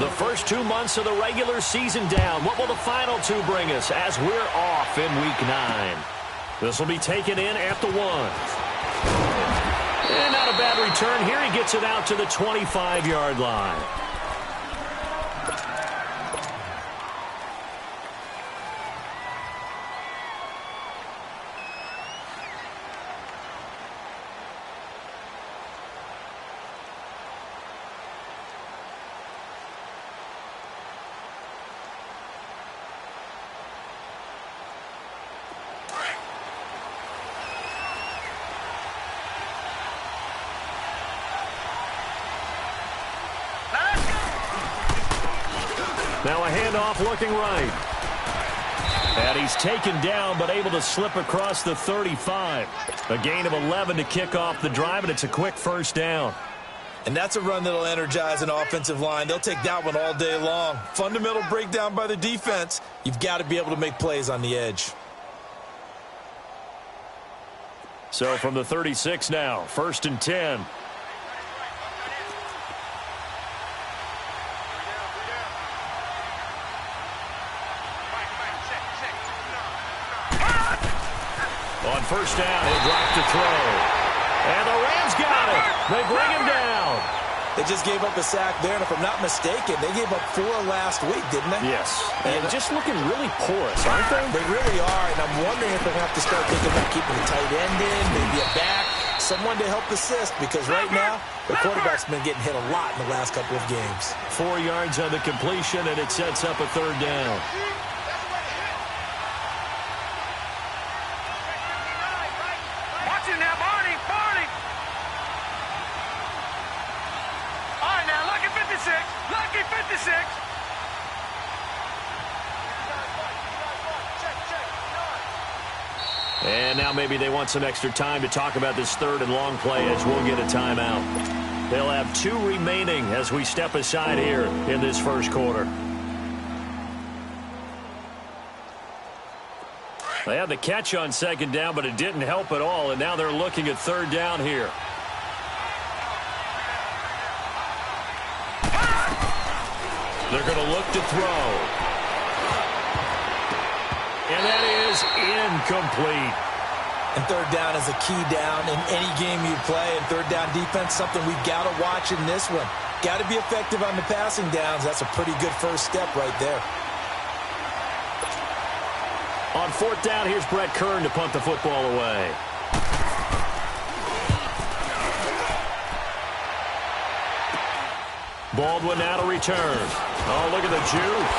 The first 2 months of the regular season down. What will the final 2 bring us as we're off in Week 9? This will be taken in at the 1. And not a bad return here. He gets it out to the 25-yard line. Now a handoff looking right. And he's taken down but able to slip across the 35. A gain of 11 to kick off the drive, and it's a quick first down. And that's a run that'll energize an offensive line. They'll take that one all day long. Fundamental breakdown by the defense. You've got to be able to make plays on the edge. So from the 36 now, 1st and 10. On first down, he'll drop to throw. And the Rams got it. They bring him down. They just gave up a sack there, and if I'm not mistaken, they gave up 4 last week, didn't they? Yes. And just looking really porous, aren't they? They really are, and I'm wondering if they'll have to start thinking about keeping the tight end in, maybe a back, someone to help assist, because right now, the quarterback's been getting hit a lot in the last couple of games. 4 yards on the completion, and it sets up a 3rd down. And now maybe they want some extra time to talk about this 3rd and long play as we'll get a timeout. They'll have 2 remaining as we step aside here in this first quarter. They had the catch on 2nd down, but it didn't help at all, and now they're looking at 3rd down here. They're going to look to throw. And that is incomplete. And 3rd down is a key down in any game you play. And 3rd down defense, something we've got to watch in this one. Got to be effective on the passing downs. That's a pretty good first step right there. On 4th down, here's Brett Kern to punt the football away. Baldwin now to return. Oh, look at the juke.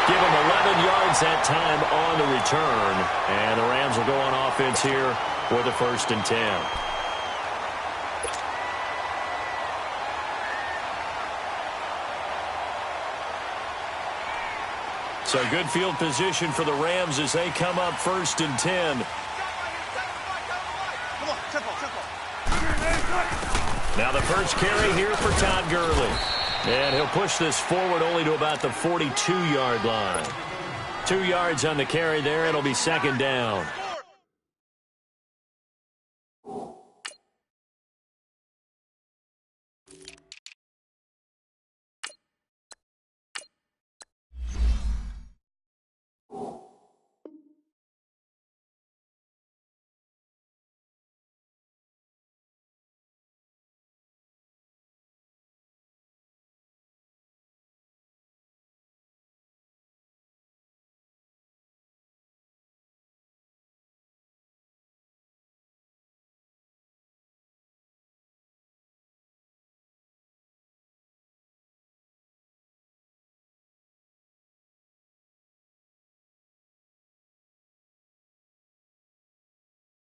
Give him 11 yards that time on the return. And the Rams will go on offense here for the 1st and 10. So good field position for the Rams as they come up 1st and 10. Now the first carry here for Todd Gurley. And he'll push this forward only to about the 42-yard line. 2 yards on the carry there. It'll be 2nd down.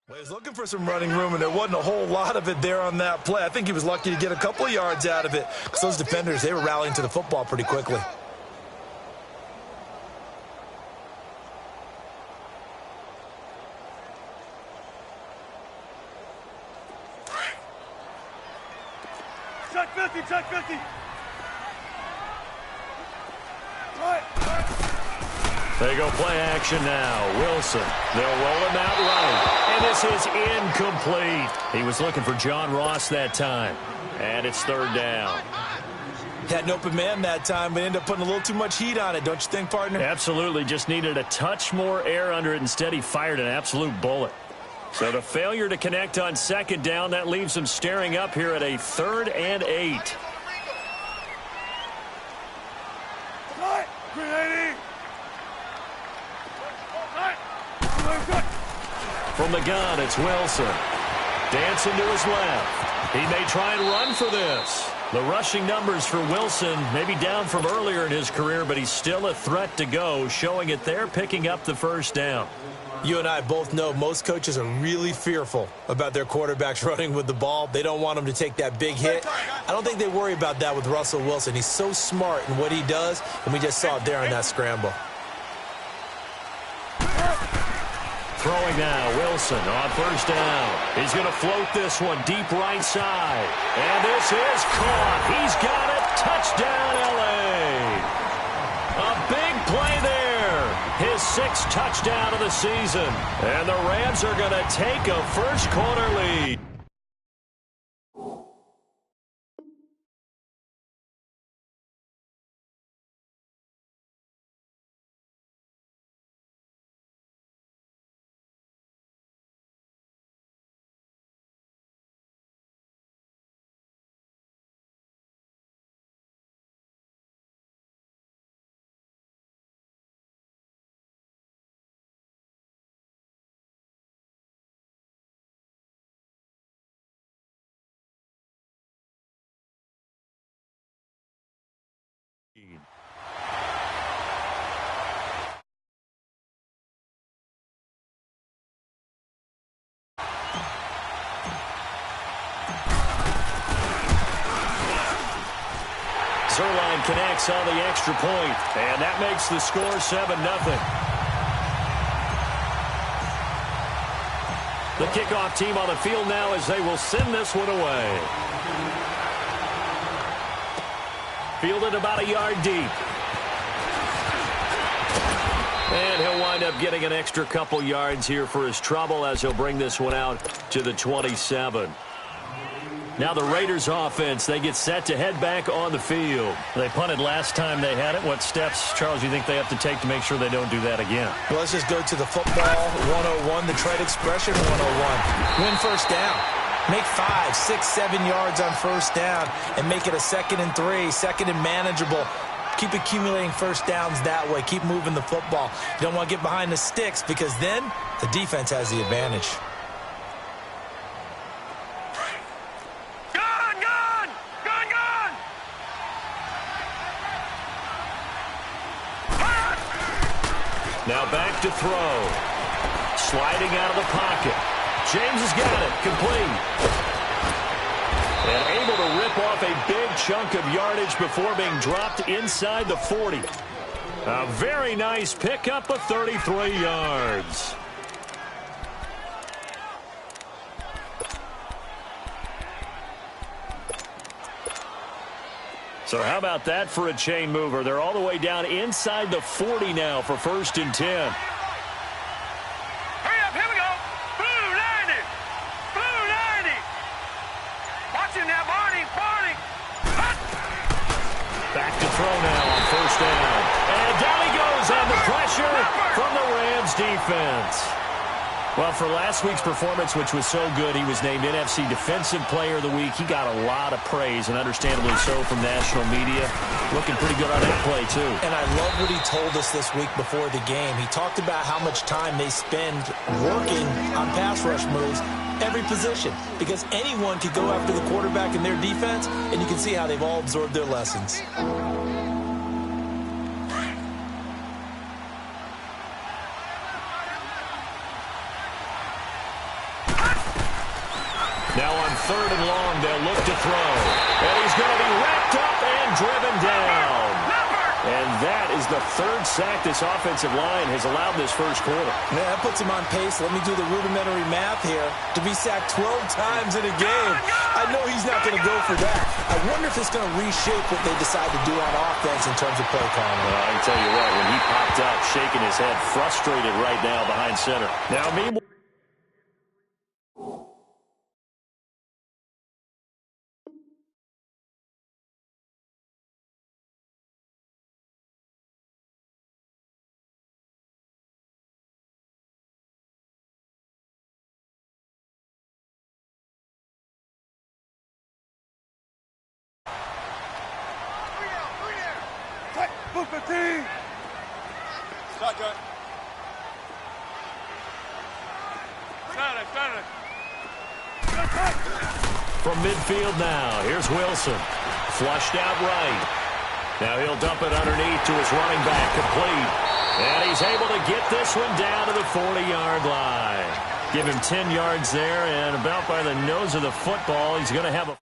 Well, he was looking for some running room, and there wasn't a whole lot of it there on that play. I think he was lucky to get a couple of yards out of it because those defenders, they were rallying to the football pretty quickly. Check 50, check 50. They go play action now. Wilson. They'll roll him out right. And this is incomplete. He was looking for John Ross that time. And it's 3rd down. Had an open man that time, but ended up putting a little too much heat on it, don't you think, partner? Absolutely. Just needed a touch more air under it. Instead, he fired an absolute bullet. So the failure to connect on second down, that leaves him staring up here at a 3rd and 8. From the gun, it's Wilson. Dancing to his left. He may try and run for this. The rushing numbers for Wilson may be down from earlier in his career, but he's still a threat to go, showing it there, picking up the first down. You and I both know most coaches are really fearful about their quarterbacks running with the ball. They don't want them to take that big hit. I don't think they worry about that with Russell Wilson. He's so smart in what he does, and we just saw it there on that scramble. Throwing now, Wilson on first down. He's going to float this one deep right side. And this is caught. He's got it. Touchdown, L.A. A big play there. His 6th touchdown of the season. And the Rams are going to take a first-quarter lead. Zerline connects on the extra point, and that makes the score 7-0. The kickoff team on the field now as they will send this one away. Fielded about a yard deep. And he'll wind up getting an extra couple yards here for his trouble as he'll bring this one out to the 27. Now the Raiders offense, they get set to head back on the field. They punted last time they had it. What steps, Charles, you think they have to take to make sure they don't do that again? Well, let's just go to the football 101, the trade expression 101. Win first down. Make 5, 6, 7 yards on first down and make it a 2nd and 3, 2nd and manageable. Keep accumulating first downs that way. Keep moving the football. You don't want to get behind the sticks because then the defense has the advantage. Now back to throw. Sliding out of the pocket. James has got it. Complete. And able to rip off a big chunk of yardage before being dropped inside the 40. A very nice pickup of 33 yards. So how about that for a chain mover? They're all the way down inside the 40 now for 1st and 10. Hurry up, here we go. Blue 90. Blue 90. Watch him now, Barney. Back to throw now on first down. And down he goes on the pressure from the Rams defense. Well, for last week's performance, which was so good, he was named NFC Defensive Player of the Week. He got a lot of praise, and understandably so, from national media. Looking pretty good on that play, too. And I love what he told us this week before the game. He talked about how much time they spend working on pass rush moves, every position, because anyone could go after the quarterback in their defense, and you can see how they've all absorbed their lessons. Now on 3rd and long, they'll look to throw. And he's going to be wrapped up and driven down. And that is the 3rd sack this offensive line has allowed this first quarter. Yeah, that puts him on pace. Let me do the rudimentary math here. To be sacked 12 times in a game, I know he's not going to go for that. I wonder if it's going to reshape what they decide to do on offense in terms of play calling. Well, I can tell you what, when he popped up, shaking his head, frustrated right now behind center. Now, meanwhile, 15. Shotgun. From midfield now, here's Wilson. Flushed out right. Now he'll dump it underneath to his running back, complete. And he's able to get this one down to the 40-yard line. Give him 10 yards there, and about by the nose of the football, he's going to have a...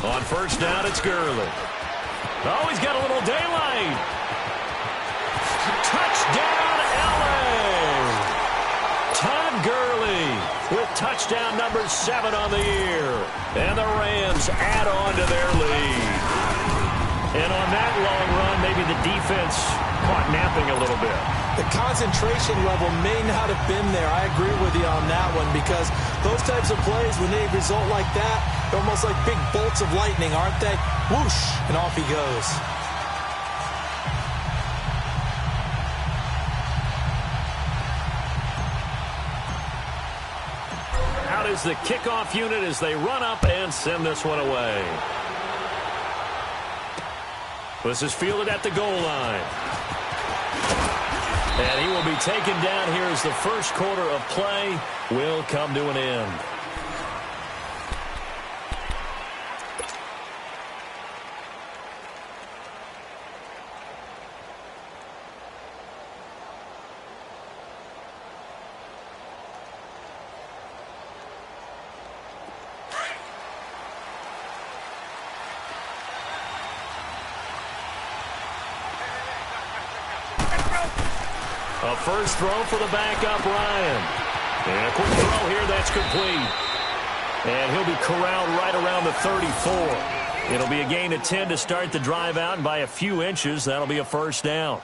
On first down, it's Gurley. Oh, he's got a little daylight. Touchdown, L.A. Todd Gurley with touchdown number 7 on the year. And the Rams add on to their lead. And on that long run, maybe the defense caught napping a little bit. The concentration level may not have been there. I agree with you on that one, because those types of plays, when they result like that, they're almost like big bolts of lightning, aren't they? Whoosh, and off he goes. Out is the kickoff unit as they run up and send this one away. This is fielded at the goal line. And he will be taken down here as the first quarter of play will come to an end. A first throw for the backup, Ryan. And a quick throw here, that's complete. And he'll be corralled right around the 34. It'll be a gain of 10 to start the drive out, and by a few inches, that'll be a first down.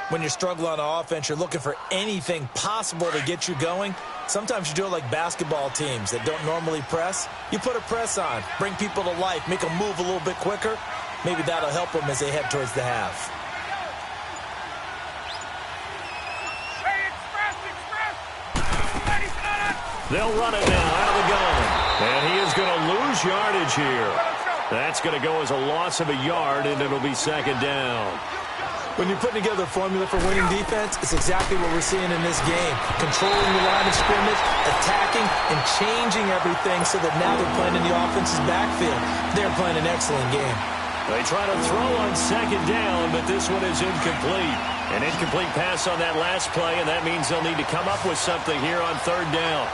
When you're struggling on offense, you're looking for anything possible to get you going. Sometimes you do it like basketball teams that don't normally press. You put a press on, bring people to life, make them move a little bit quicker. Maybe that'll help them as they head towards the half. They'll run it now out of the gun. And he is going to lose yardage here. That's going to go as a loss of a yard, and it'll be second down. When you're putting together a formula for winning defense, it's exactly what we're seeing in this game. Controlling the line of scrimmage, attacking, and changing everything so that now they're playing in the offense's backfield. They're playing an excellent game. They try to throw on second down, but this one is incomplete. An incomplete pass on that last play, and that means they'll need to come up with something here on third down.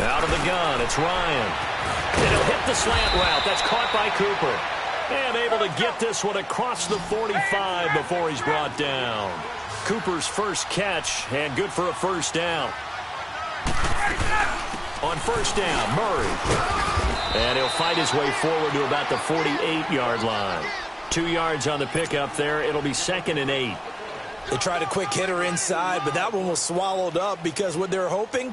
Out of the gun, it's Ryan. And he'll hit the slant route. That's caught by Cooper. And able to get this one across the 45 before he's brought down. Cooper's first catch, and good for a first down. On first down, Murray. And he'll fight his way forward to about the 48-yard line. 2 yards on the pickup there. It'll be second and 8. They tried a quick hitter inside, but that one was swallowed up because what they're hoping,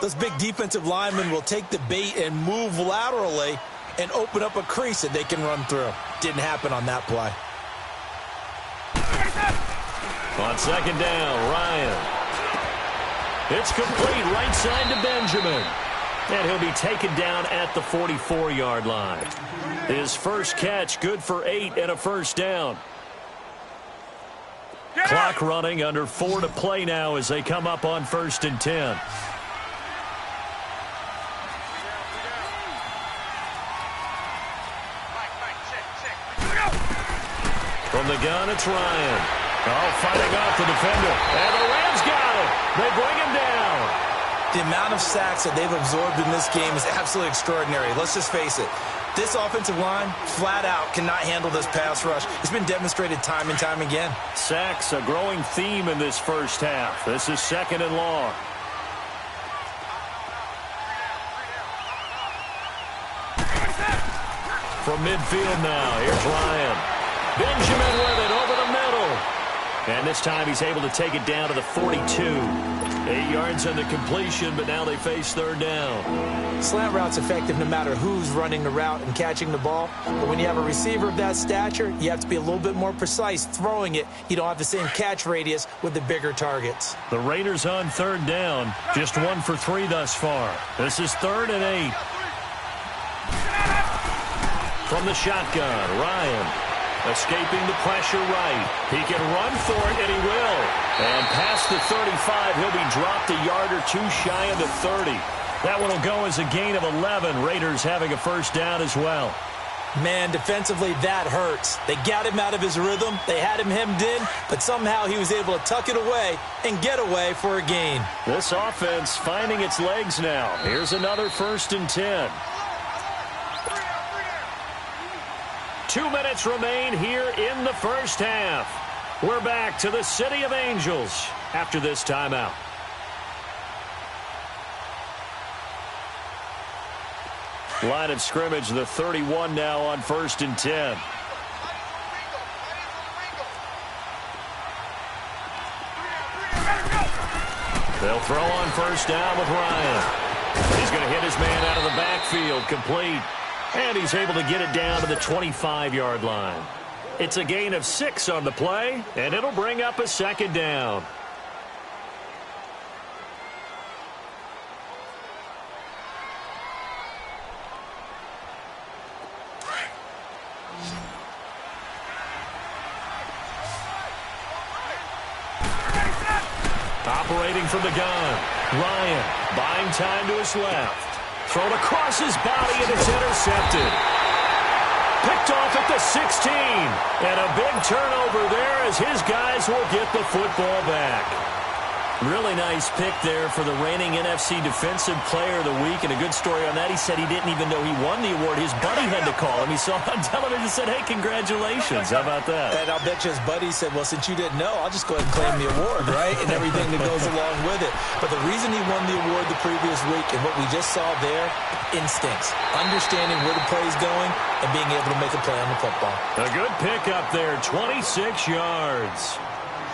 those big defensive linemen will take the bait and move laterally and open up a crease that they can run through. Didn't happen on that play. On second down, Ryan. It's complete right side to Benjamin. And he'll be taken down at the 44-yard line. His first catch, good for 8 and a first down. Clock running, under 4 to play now as they come up on first and 10. From the gun, it's Ryan. Oh, fighting off the defender. And the Rams got it. They bring him down. The amount of sacks that they've absorbed in this game is absolutely extraordinary. Let's just face it. This offensive line, flat out, cannot handle this pass rush. It's been demonstrated time and time again. Sacks, a growing theme in this first half. This is second and long. From midfield now, here's Ryan. Benjamin with it over the middle. And this time he's able to take it down to the 42. 8 yards on the completion, but now they face third down. Slant route's effective no matter who's running the route and catching the ball. But when you have a receiver of that stature, you have to be a little bit more precise throwing it. You don't have the same catch radius with the bigger targets. The Raiders on third down. Just 1 for 3 thus far. This is 3rd and 8. From the shotgun, Ryan. Escaping the pressure right. He can run for it, and he will. And past the 35, he'll be dropped a yard or two shy of the 30. That one will go as a gain of 11. Raiders having a first down as well. Man, defensively, that hurts. They got him out of his rhythm. They had him hemmed in, but somehow he was able to tuck it away and get away for a gain. This offense finding its legs now. Here's another 1st and 10. 2 minutes remain here in the first half. We're back to the City of Angels after this timeout. Line of scrimmage, the 31 now on 1st and 10. They'll throw on first down with Ryan. He's going to hit his man out of the backfield, complete. And he's able to get it down to the 25-yard line. It's a gain of 6 on the play, and it'll bring up a 2nd down. Operating from the gun, Ryan buying time to his left. Thrown across his body, and it's intercepted. Picked off at the 16. And a big turnover there as his guys will get the football back. Really nice pick there for the reigning NFC Defensive Player of the Week. And a good story on that. He said he didn't even know he won the award. His buddy had to call him. He saw it on television and said, hey, congratulations. How about that? And I'll bet you his buddy said, well, since you didn't know, I'll just go ahead and claim the award, right? And everything that goes along with it. But the reason he won the award the previous week and what we just saw there, instincts, understanding where the play is going and being able to make a play on the football. A good pick up there, 26 yards.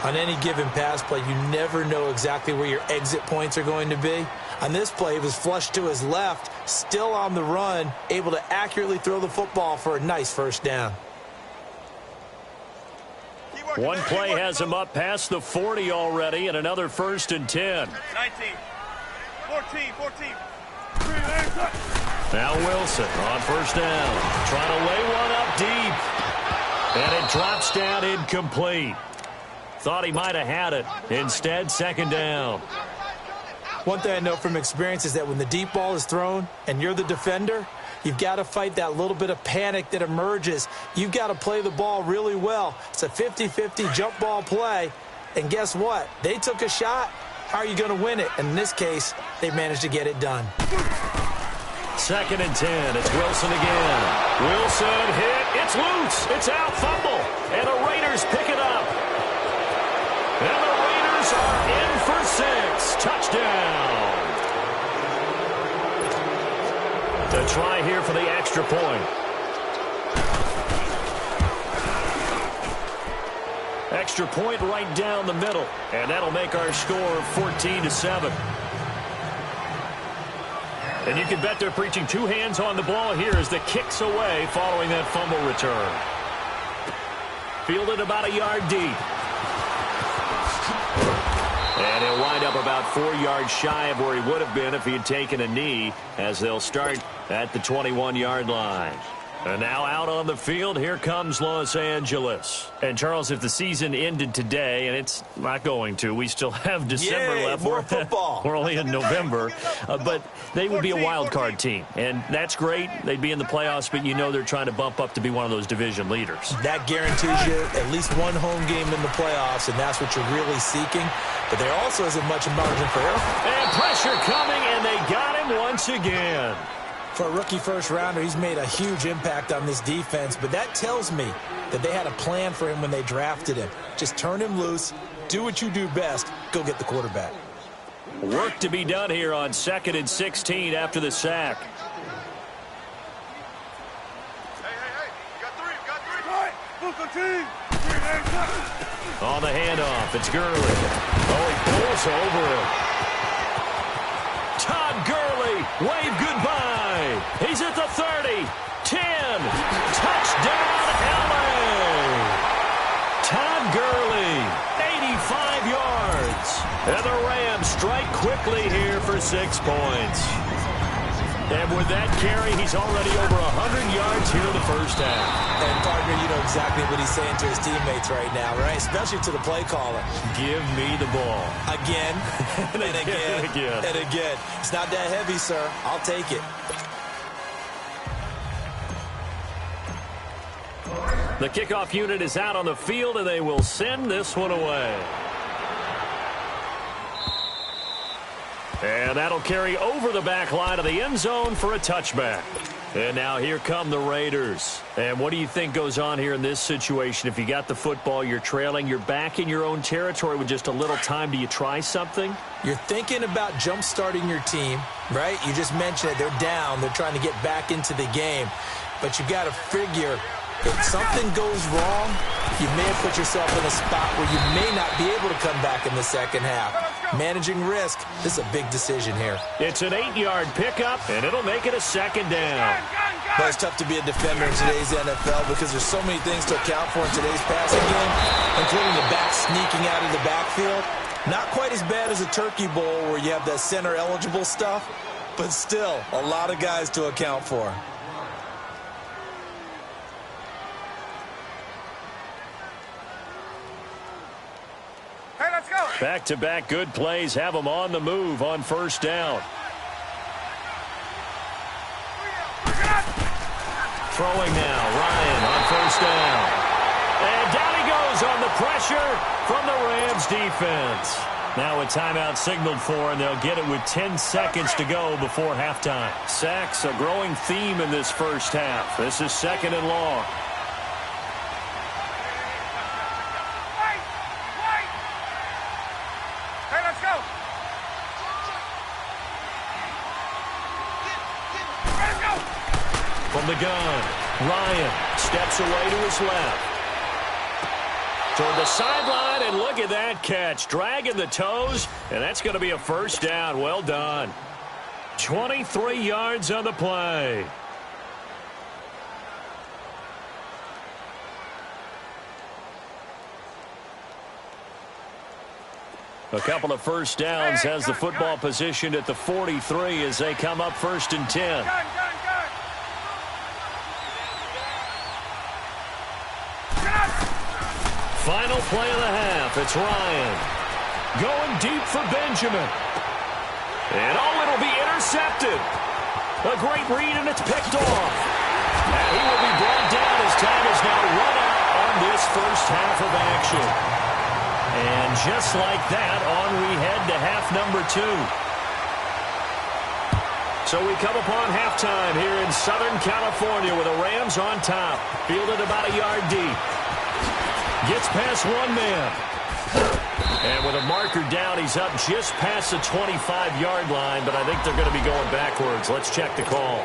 On any given pass play, you never know exactly where your exit points are going to be. On this play, he was flushed to his left, still on the run, able to accurately throw the football for a nice first down. One play has him up past the 40 already, and another 1st and 10. 19, 14. Now Wilson on first down, trying to lay one up deep. And it drops down incomplete. Thought he might have had it. Instead, 2nd down. One thing I know from experience is that when the deep ball is thrown and you're the defender, you've got to fight that little bit of panic that emerges. You've got to play the ball really well. It's a 50-50 jump ball play. And guess what? They took a shot. How are you going to win it? And in this case, they managed to get it done. 2nd and 10. It's Wilson again. Wilson hit. It's loose. It's out. Fumble. And the Raiders pick it up. And the Raiders are in for 6. Touchdown. To try here for the extra point. Extra point right down the middle. And that'll make our score 14-7. And you can bet they're preaching 2 hands on the ball here as the kick's away following that fumble return. Fielded about a yard deep. And he'll wind up about 4 yards shy of where he would have been if he had taken a knee, as they'll start at the 21-yard line. And now out on the field, here comes Los Angeles. And, Charles, if the season ended today, and it's not going to, we still have December left. More football. We're only in November. But they would be a wild card team. And that's great. They'd be in the playoffs, but you know they're trying to bump up to be one of those division leaders. That guarantees you at least one home game in the playoffs, and that's what you're really seeking. But there also isn't much margin for error. And pressure coming, and they got him once again. For a rookie first-rounder, he's made a huge impact on this defense, but that tells me that they had a plan for him when they drafted him. Just turn him loose, do what you do best, go get the quarterback. Work to be done here on 2nd and 16 after the sack. Hey, you got 3. Move the team. On the handoff, it's Gurley. Oh, he pulls over him. Todd Gurley, wave goodbye. He's at the 30, 10. Touchdown, LA. Todd Gurley, 85 yards. And the Rams strike quickly here for 6 points. And with that carry, he's already over 100 yards here in the first half. And, partner, you know exactly what he's saying to his teammates right now, right? Especially to the play caller. Give me the ball. Again, and again, and again. It's not that heavy, sir. I'll take it. The kickoff unit is out on the field, and they will send this one away. And that'll carry over the back line of the end zone for a touchback. And now here come the Raiders. And what do you think goes on here in this situation? If you got the football, you're trailing, you're back in your own territory with just a little time. Do you try something? You're thinking about jump-starting your team, right? You just mentioned it. They're down. They're trying to get back into the game. But you got to figure, if something goes wrong, you may have put yourself in a spot where you may not be able to come back in the second half. Managing risk, this is a big decision here. It's an 8-yard pickup, and it'll make it a second down. But it's tough to be a defender in today's NFL because there's so many things to account for in today's passing game, including the back sneaking out of the backfield. Not quite as bad as a turkey bowl where you have the center-eligible stuff, but still a lot of guys to account for. Back-to-back good plays have them on the move on first down. Throwing now, Ryan on first down. And down he goes on the pressure from the Rams defense. Now a timeout signaled for, and they'll get it with 10 seconds to go before halftime. Sacks, a growing theme in this first half. This is 2nd and long. From the gun, Ryan steps away to his left. Toward the sideline, and look at that catch. Dragging the toes, and that's going to be a first down. Well done. 23 yards on the play. A couple of first downs has the football positioned at the 43 as they come up 1st and 10. Final play of the half. It's Ryan going deep for Benjamin. And it'll be intercepted. A great read, and it's picked off. And he will be brought down as time is now run out on this first half of action. And just like that, on we head to half number 2. So we come upon halftime here in Southern California with the Rams on top, fielded about a yard deep. Gets past one man. And with a marker down, he's up just past the 25-yard line, but I think they're going to be going backwards. Let's check the call.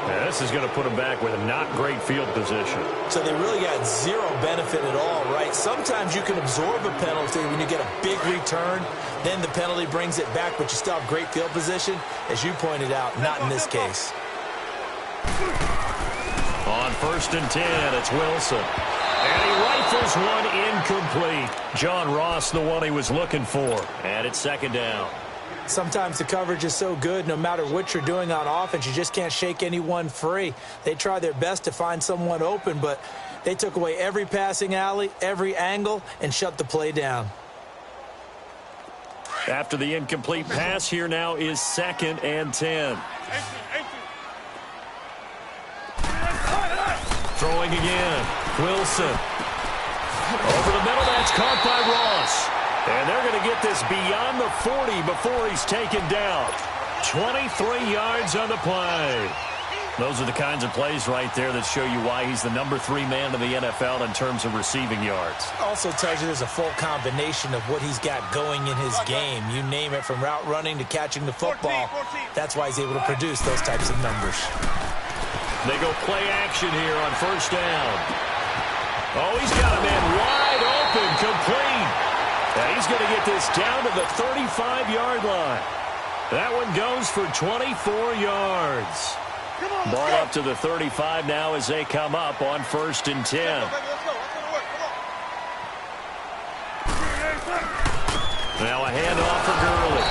Yeah, this is going to put him back with a not great field position. So they really got zero benefit at all, right? Sometimes you can absorb a penalty when you get a big return. Then the penalty brings it back, but you still have great field position. As you pointed out, not in this case. On 1st and 10, it's Wilson. And he rifles one incomplete. John Ross, the one he was looking for. And it's 2nd down. Sometimes the coverage is so good, no matter what you're doing on offense, you just can't shake anyone free. They try their best to find someone open, but they took away every passing alley, every angle, and shut the play down. After the incomplete pass, here now is 2nd and 10. Throwing again. Wilson. Over the middle, that's caught by Ross. And they're going to get this beyond the 40 before he's taken down. 23 yards on the play. Those are the kinds of plays right there that show you why he's the number 3 man in the NFL in terms of receiving yards. Also tells you there's a full combination of what he's got going in his game. You name it, from route running to catching the football. That's why he's able to produce those types of numbers. They go play action here on 1st down. Oh, he's got a man wide open, complete. And he's going to get this down to the 35-yard line. That one goes for 24 yards. Ball up to the 35 now as they come up on 1st and 10. Now a handoff for Gurley.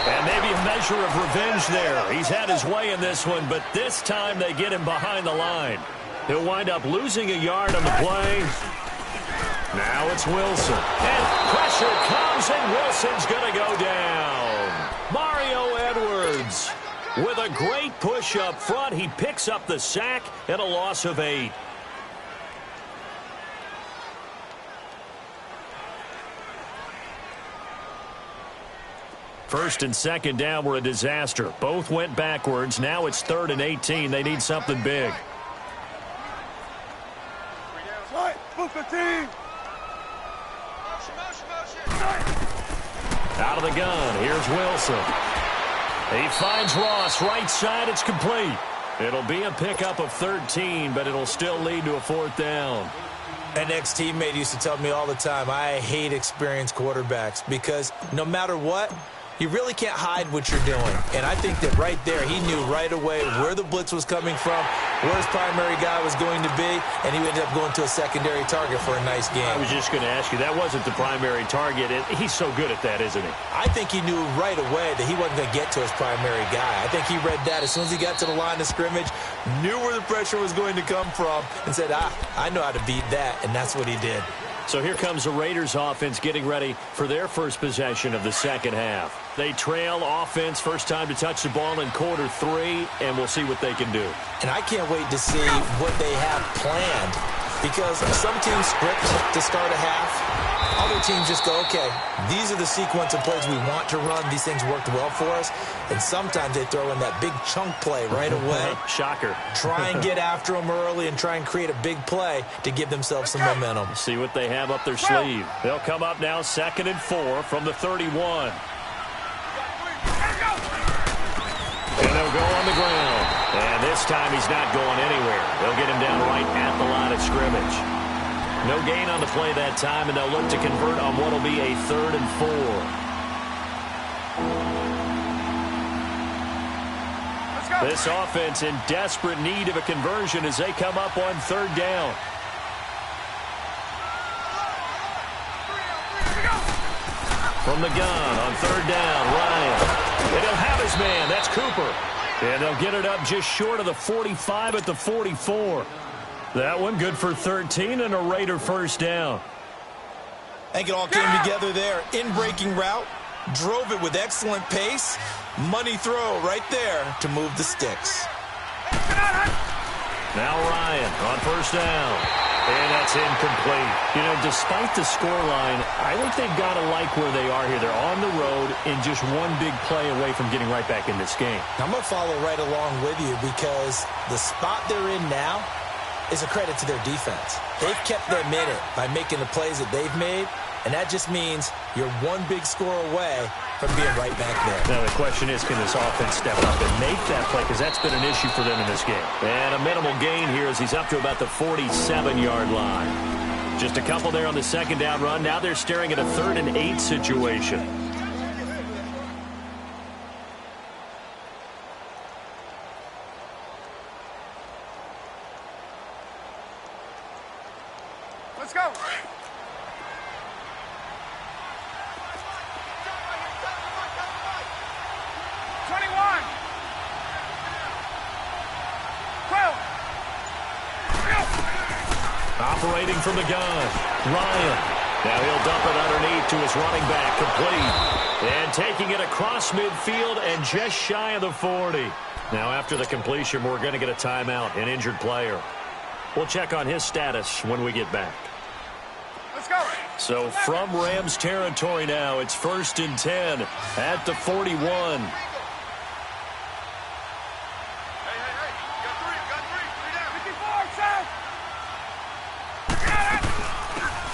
And maybe a measure of revenge there. He's had his way in this one, but this time they get him behind the line. He'll wind up losing a yard on the play. Now it's Wilson. And pressure comes, and Wilson's going to go down. Mario Edwards with a great push up front. He picks up the sack and a loss of 8. First and second down were a disaster. Both went backwards. Now it's 3rd and 18. They need something big. Out of the gun. Here's Wilson. He finds Ross. Right side. It's complete. It'll be a pickup of 13, but it'll still lead to a 4th down. An ex-teammate used to tell me all the time, I hate experienced quarterbacks because no matter what, you really can't hide what you're doing. And I think that right there, he knew right away where the blitz was coming from, where his primary guy was going to be, and he ended up going to a secondary target for a nice game. I was just going to ask you, that wasn't the primary target. He's so good at that, isn't he? I think he knew right away that he wasn't going to get to his primary guy. I think he read that as soon as he got to the line of scrimmage, knew where the pressure was going to come from, and said, I know how to beat that, and that's what he did. So here comes the Raiders offense getting ready for their first possession of the second half. They trail offense, first time to touch the ball in quarter 3, and we'll see what they can do. And I can't wait to see what they have planned because some teams script to start a half. Other teams just go, okay, these are the sequence of plays we want to run. These things worked well for us. And sometimes they throw in that big chunk play right away. Shocker. Try and get after them early and try and create a big play to give themselves some momentum. See what they have up their sleeve. They'll come up now 2nd and 4 from the 31. And they'll go on the ground. And this time he's not going anywhere. They'll get him down right at the line of scrimmage. No gain on the play that time, and they'll look to convert on what will be a 3rd and 4. This offense in desperate need of a conversion as they come up on 3rd down. From the gun on 3rd down, Ryan. And he'll have his man. That's Cooper. And they'll get it up just short of the 45 at the 44. That one good for 13 and a Raider first down. I think it all came together there. In-breaking route, drove it with excellent pace. Money throw right there to move the sticks. Now Ryan on first down. And that's incomplete. You know, despite the scoreline, I think they've got to like where they are here. They're on the road and just one big play away from getting right back in this game. I'm going to follow right along with you because the spot they're in now is a credit to their defense. They've kept them in it by making the plays that they've made, and that just means you're one big score away from being right back there. Now the question is, can this offense step up and make that play? Because that's been an issue for them in this game. And a minimal gain here as he's up to about the 47-yard line. Just a couple there on the second down run. Now they're staring at a 3rd and 8 situation. Let's go. Operating from the gun, Ryan. Now he'll dump it underneath to his running back, complete. And taking it across midfield and just shy of the 40. Now after the completion, we're going to get a timeout, an injured player. We'll check on his status when we get back. Let's go. So from Rams territory now, it's 1st and 10 at the 41.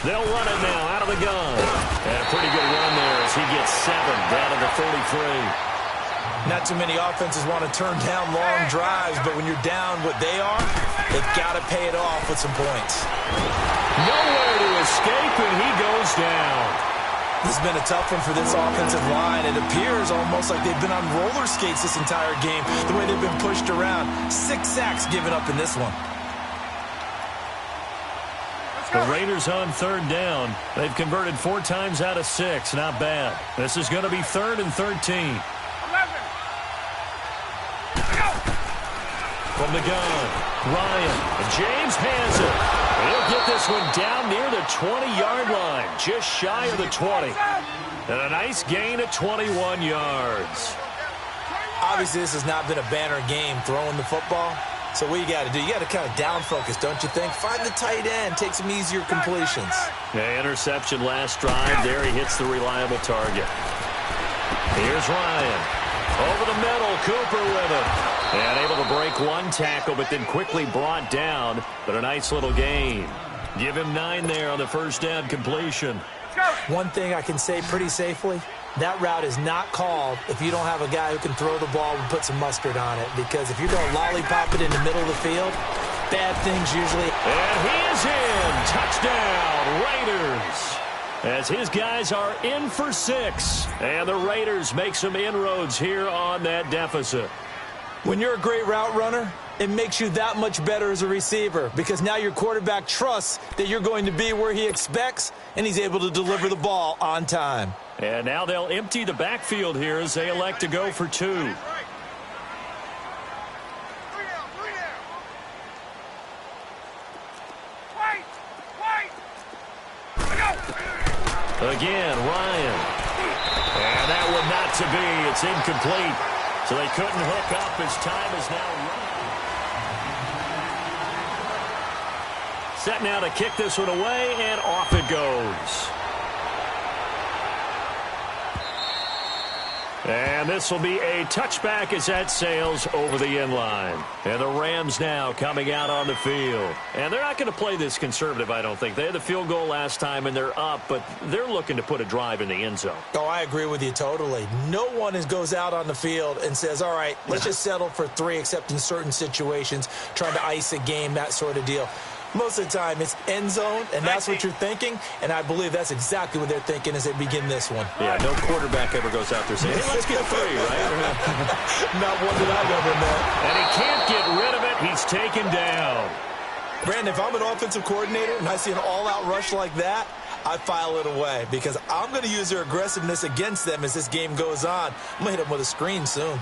They'll run it now out of the gun. And a pretty good run there as he gets 7 down to the 33. Not too many offenses want to turn down long drives, but when you're down what they are, they've got to pay it off with some points. Nowhere to escape, and he goes down. This has been a tough one for this offensive line. It appears almost like they've been on roller skates this entire game, the way they've been pushed around. 6 sacks given up in this one. The Raiders on 3rd down. They've converted 4 times out of 6. Not bad. This is going to be 3rd and 13. From the gun, Ryan. And James has it. He'll get this one down near the 20-yard line, just shy of the 20. And a nice gain of 21 yards. Obviously, this has not been a banner game throwing the football. So what you got to do, you got to kind of down focus, don't you think? Find the tight end, take some easier completions. Yeah, interception last drive. There he hits the reliable target. Here's Ryan. Over the middle, Cooper with it. And able to break 1 tackle, but then quickly brought down. But a nice little gain. Give him 9 there on the first down completion. One thing I can say pretty safely, that route is not called if you don't have a guy who can throw the ball and put some mustard on it. Because if you're going to lollipop it in the middle of the field, bad things usually. And he is in. Touchdown, Raiders. As his guys are in for 6. And the Raiders make some inroads here on that deficit. When you're a great route runner, it makes you that much better as a receiver because now your quarterback trusts that you're going to be where he expects, and he's able to deliver the ball on time. And now they'll empty the backfield here as they elect to go for 2. Again, Ryan. And that one not to be. It's incomplete. So they couldn't hook up as time is now running. Set now to kick this one away, and off it goes. And this will be a touchback as that sails over the end line. And the Rams now coming out on the field. And they're not going to play this conservative, I don't think. They had the field goal last time, and they're up, but they're looking to put a drive in the end zone. Oh, I agree with you totally. No one goes out on the field and says, all right, let's just settle for 3, except in certain situations, trying to ice a game, that sort of deal. Most of the time, it's end zone, and that's what you're thinking, and I believe that's exactly what they're thinking as they begin this one. Yeah, no quarterback ever goes out there saying, hey, let's get 3, right? Not one that I've ever met. And he can't get rid of it. He's taken down. Brandon, if I'm an offensive coordinator and I see an all-out rush like that, I file it away because I'm going to use their aggressiveness against them as this game goes on. I'm going to hit them with a screen soon.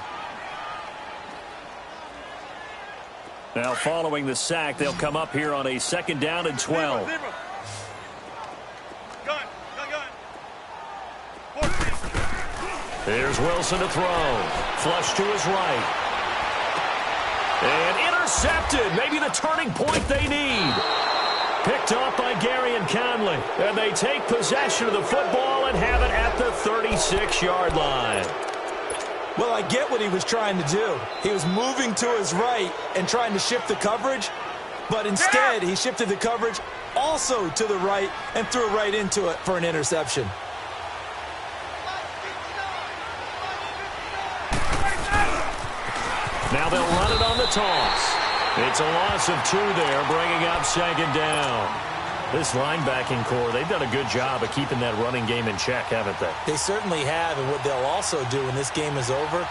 Now, following the sack, they'll come up here on a 2nd down and 12. Here's Wilson to throw. Flush to his right. And intercepted. Maybe the turning point they need. Picked off by Gary and Conley. And they take possession of the football and have it at the 36-yard line. Well, I get what he was trying to do. He was moving to his right and trying to shift the coverage, but instead he shifted the coverage also to the right and threw right into it for an interception. Now they'll run it on the toss. It's a loss of 2 there, bringing up 2nd down. This linebacking core, they've done a good job of keeping that running game in check, haven't they? They certainly have, and what they'll also do when this game is over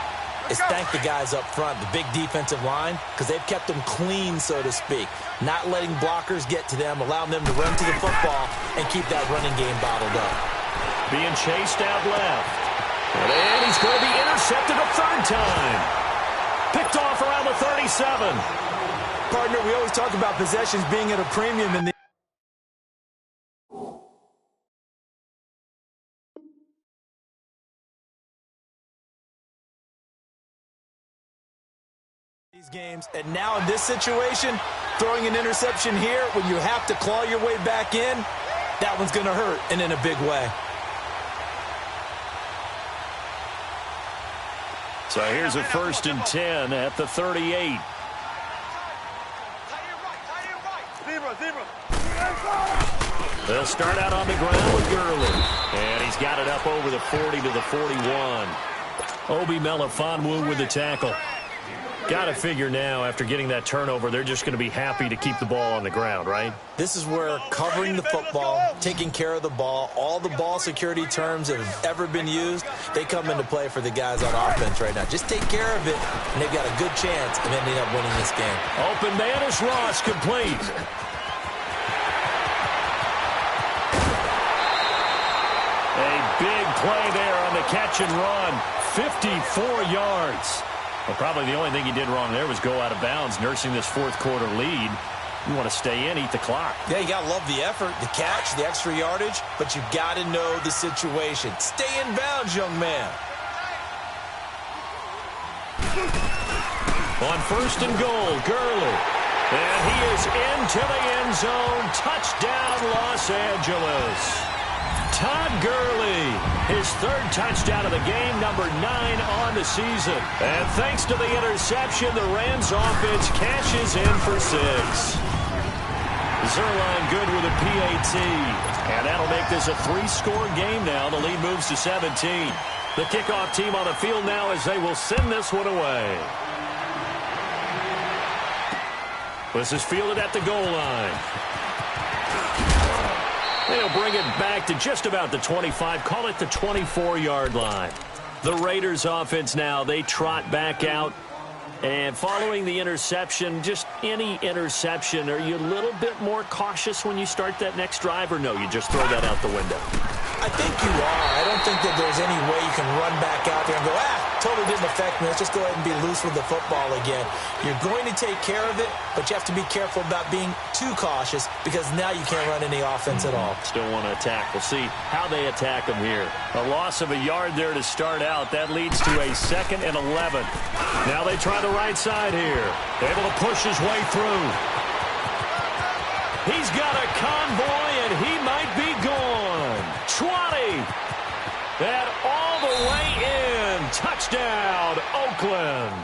is thank the guys up front, the big defensive line, because they've kept them clean, so to speak. Not letting blockers get to them, allowing them to run to the football and keep that running game bottled up. Being chased out left. And he's going to be intercepted a 3rd time. Picked off around the 37. Partner, we always talk about possessions being at a premium in the games, and now in this situation, throwing an interception here when you have to claw your way back in, that one's going to hurt, and in a big way. So here's a 1st and 10 at the 38. They'll start out on the ground with Gurley, and he's got it up over the 40 to the 41. Obi Melifonwu with the tackle. Got to figure now, after getting that turnover, they're just going to be happy to keep the ball on the ground, right? This is where covering the football, taking care of the ball, all the ball security terms that have ever been used, they come into play for the guys on offense right now. Just take care of it, and they've got a good chance of ending up winning this game. Open man is Ross, complete. A big play there on the catch and run. 54 yards. Well, probably the only thing he did wrong there was go out of bounds, nursing this fourth quarter lead. You want to stay in, eat the clock. Yeah, you got to love the effort, the catch, the extra yardage, but you got to know the situation. Stay in bounds, young man. On first and goal, Gurley. And he is into the end zone. Touchdown, Los Angeles. Todd Gurley, his third touchdown of the game, number 9 on the season. And thanks to the interception, the Rams offense cashes in for 6. Zerline good with a PAT. And that'll make this a 3-score game now. The lead moves to 17. The kickoff team on the field now as they will send this one away. This is fielded at the goal line. They'll bring it back to just about the 25, call it the 24-yard line. The Raiders offense now, they trot back out. And following the interception, just any interception, are you a little bit more cautious when you start that next drive, or no, you just throw that out the window? I think you are. I don't think that there's any way you can run back out there and go, totally didn't affect me. Let's just go ahead and be loose with the football again. You're going to take care of it, but you have to be careful about being too cautious because now you can't run any offense at all. Still want to attack. We'll see how they attack them here. A loss of a yard there to start out. That leads to a 2nd and 11. Now they try the right side here. Able to push his way through. He's got a convoy, and he might be gone. 20. And all the way in. Touchdown, Oakland.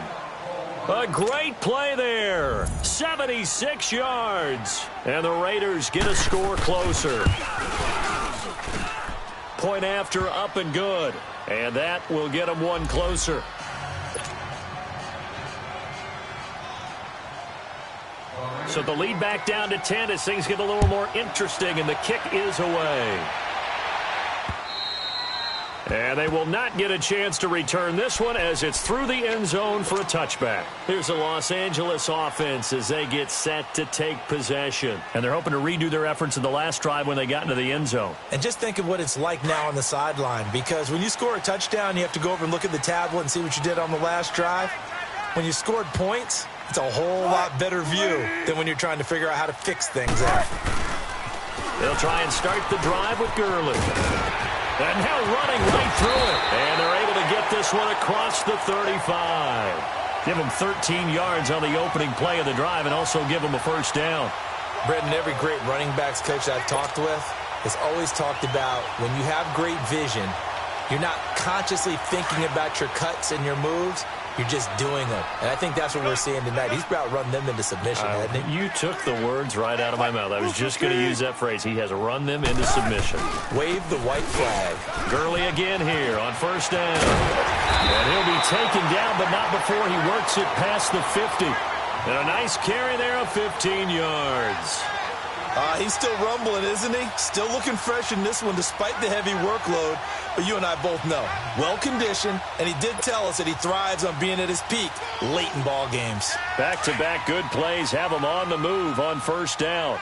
A great play there. 76 yards. And the Raiders get a score closer. Point after, up and good. And that will get them one closer. So the lead back down to 10 as things get a little more interesting, and the kick is away. And they will not get a chance to return this one as it's through the end zone for a touchback. Here's the Los Angeles offense as they get set to take possession. And they're hoping to redo their efforts in the last drive when they got into the end zone. And just think of what it's like now on the sideline, because when you score a touchdown, you have to go over and look at the tablet and see what you did on the last drive. When you scored points, it's a whole lot better view than when you're trying to figure out how to fix things out. They'll try and start the drive with Gurley. And now running right through it. And they're able to get this one across the 35. Give them 13 yards on the opening play of the drive and also give them a first down. Brendan, every great running backs coach I've talked with has always talked about when you have great vision, you're not consciously thinking about your cuts and your moves. You're just doing them. And I think that's what we're seeing tonight. He's about run them into submission, hasn't he? You took the words right out of my mouth. I was just going to use that phrase. He has run them into submission. Wave the white flag. Gurley again here on first down. And he'll be taken down, but not before he works it past the 50. And a nice carry there of 15 yards. He's still rumbling, isn't he? Still looking fresh in this one despite the heavy workload. But you and I both know, well-conditioned, and he did tell us that he thrives on being at his peak late in ball games. Back-to-back good plays have him on the move on first down.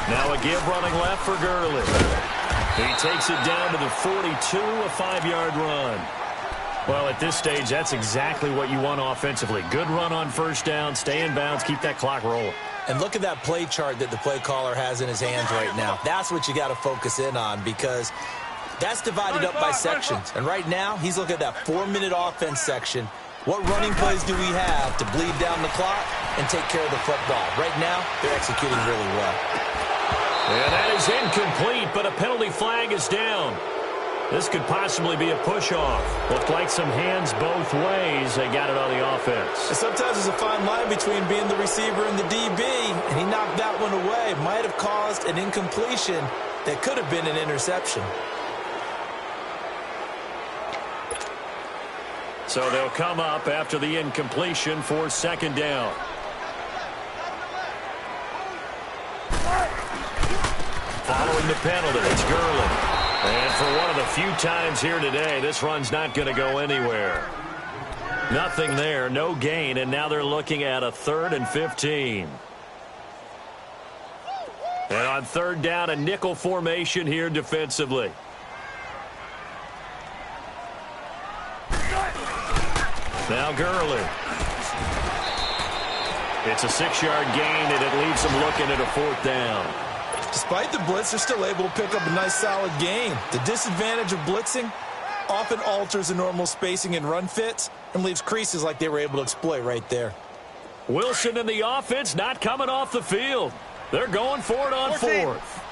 Now a give running left for Gurley. He takes it down to the 42, a 5-yard run. Well, at this stage, that's exactly what you want offensively. Good run on first down, stay in bounds, keep that clock rolling. And look at that play chart that the play caller has in his hands right now. That's what you got to focus in on because that's divided up by sections. And right now, he's looking at that 4-minute offense section. What running plays do we have to bleed down the clock and take care of the football? Right now, they're executing really well. And that is incomplete, but a penalty flag is down. This could possibly be a push-off. Looked like some hands both ways. They got it on the offense. And sometimes there's a fine line between being the receiver and the DB, and he knocked that one away. Might have caused an incompletion, that could have been an interception. So they'll come up after the incompletion for second down. Following the penalty, it's Gurley. And for one of the few times here today, this run's not going to go anywhere. Nothing there, no gain, and now they're looking at a 3rd and 15. And on third down, a nickel formation here defensively. Now Gurley. It's a 6-yard gain, and it leaves them looking at a 4th down. Despite the blitz, they're still able to pick up a nice, solid gain. The disadvantage of blitzing often alters the normal spacing and run fits and leaves creases like they were able to exploit right there. Wilson and the offense not coming off the field. They're going for it on 4th.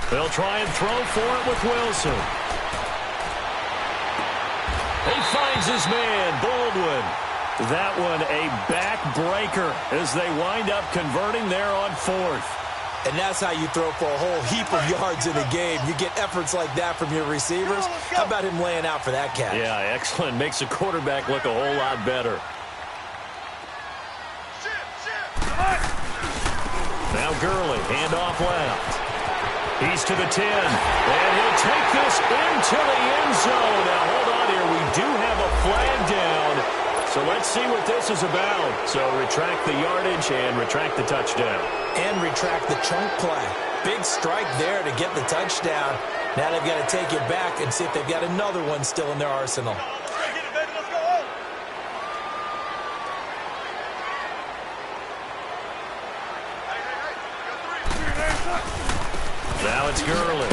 They'll try and throw for it with Wilson. He finds his man, Baldwin. That one a backbreaker as they wind up converting there on 4th. And that's how you throw for a whole heap of yards in a game. You get efforts like that from your receivers. How about him laying out for that catch? Yeah, excellent. Makes the quarterback look a whole lot better. Now Gurley, handoff left. He's to the 10, and he'll take this into the end zone. Now, hold on here. We do have a flag down, so let's see what this is about. So retract the yardage and retract the touchdown. And retract the chunk play. Big strike there to get the touchdown. Now they've got to take it back and see if they've got another one still in their arsenal. Now it's Gurley.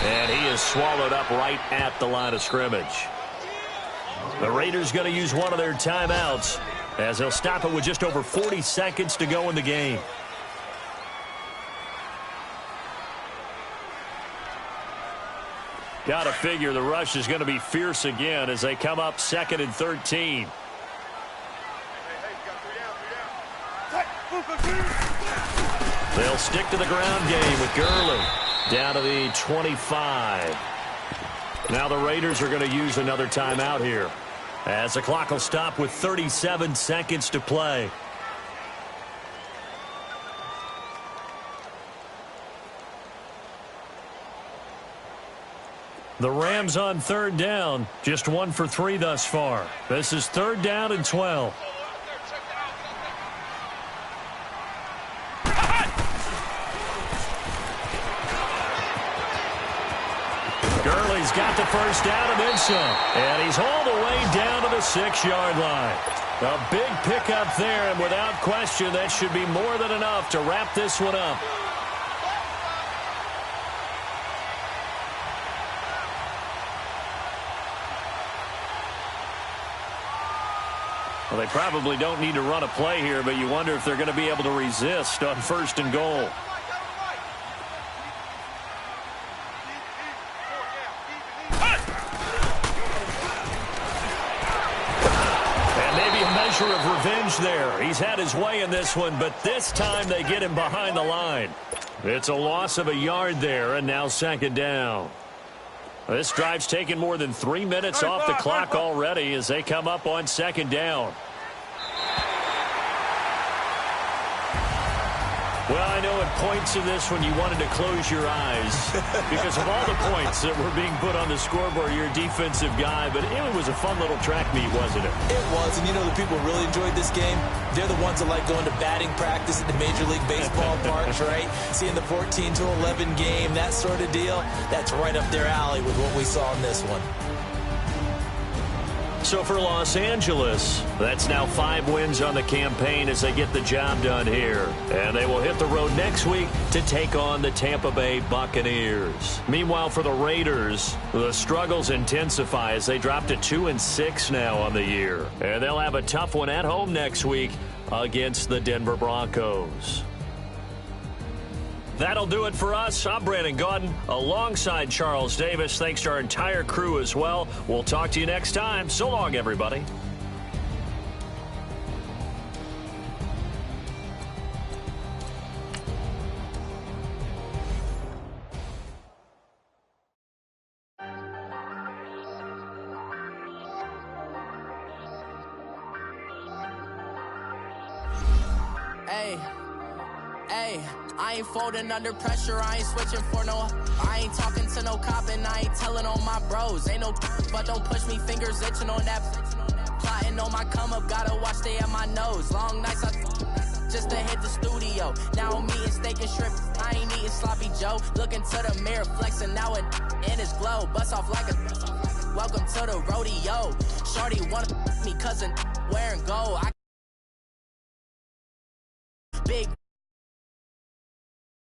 And he is swallowed up right at the line of scrimmage. The Raiders going to use one of their timeouts as they'll stop it with just over 40 seconds to go in the game. Got to figure the rush is going to be fierce again as they come up 2nd and 13. They'll stick to the ground game with Gurley down to the 25. Now the Raiders are going to use another timeout here as the clock will stop with 37 seconds to play. The Rams on 3rd down, just 1 for 3 thus far. This is 3rd down and 12. Gurley's got the first down and then some. And he's all the way down to the 6-yard line. A big pickup there, and without question, that should be more than enough to wrap this one up. Well, they probably don't need to run a play here, but you wonder if they're going to be able to resist on 1st and goal. Of revenge there. He's had his way in this one, but this time they get him behind the line. It's a loss of a yard there, and now 2nd down. This drive's taken more than 3 minutes off the clock already as they come up on 2nd down. Well, I know at points in this one you wanted to close your eyes because of all the points that were being put on the scoreboard. You're a defensive guy, but it was a fun little track meet, wasn't it? It was, and you know the people who really enjoyed this game? They're the ones that like going to batting practice at the Major League Baseball parks, right? Seeing the 14-11 game, that sort of deal. That's right up their alley with what we saw in this one. So for Los Angeles, that's now 5 wins on the campaign as they get the job done here. And they will hit the road next week to take on the Tampa Bay Buccaneers. Meanwhile, for the Raiders, the struggles intensify as they drop to 2-6 now on the year. And they'll have a tough one at home next week against the Denver Broncos. That'll do it for us. I'm Brandon Gaudin alongside Charles Davis. Thanks to our entire crew as well. We'll talk to you next time. So long, everybody. Hey, I ain't folding under pressure, I ain't switching for no. I ain't talking to no cop and I ain't telling on my bros. Ain't no but don't push me, fingers itching on that. Plotting on my come up, gotta watch stay at my nose. Long nights I just to hit the studio. Now I'm eating steak and shrimp, I ain't eating sloppy Joe. Looking to the mirror, flexing now and in his glow. Bust off like a welcome to the rodeo. Shorty wanna me cousin wearing gold. Big